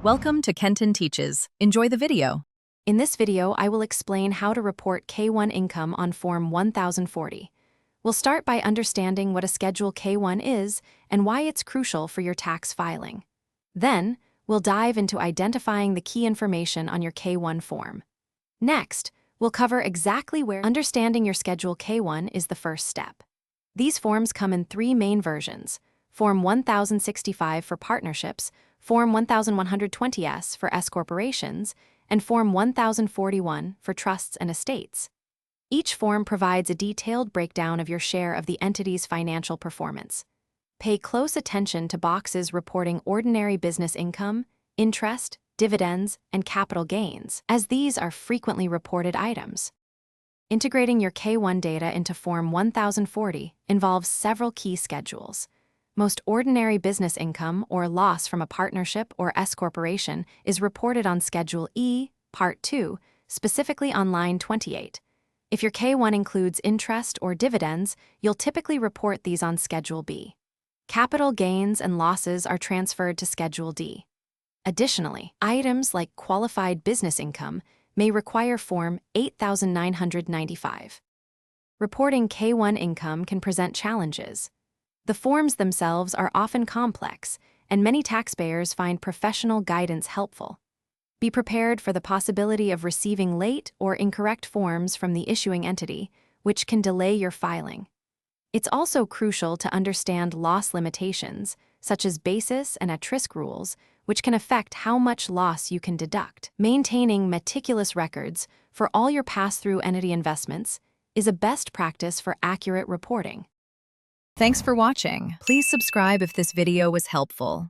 Welcome to Kenton Teaches. Enjoy the video. In this video, I will explain how to report K-1 income on Form 1040. We'll start by understanding what a Schedule K-1 is and why it's crucial for your tax filing. Then, we'll dive into identifying the key information on your K-1 form. Next, we'll cover exactly where understanding your Schedule K-1 is the first step. These forms come in three main versions: Form 1065 for partnerships, Form 1120S for S corporations, and Form 1041 for trusts and estates. Each form provides a detailed breakdown of your share of the entity's financial performance. Pay close attention to boxes reporting ordinary business income, interest, dividends, and capital gains, as these are frequently reported items. Integrating your K-1 data into Form 1040 involves several key schedules. Most ordinary business income or loss from a partnership or S corporation is reported on Schedule E, Part 2, specifically on line 28. If your K-1 includes interest or dividends, you'll typically report these on Schedule B. Capital gains and losses are transferred to Schedule D. Additionally, items like qualified business income may require Form 8995. Reporting K-1 income can present challenges. The forms themselves are often complex, and many taxpayers find professional guidance helpful. Be prepared for the possibility of receiving late or incorrect forms from the issuing entity, which can delay your filing. It's also crucial to understand loss limitations, such as basis and at-risk rules, which can affect how much loss you can deduct. Maintaining meticulous records for all your pass-through entity investments is a best practice for accurate reporting. Thanks for watching. Please subscribe if this video was helpful.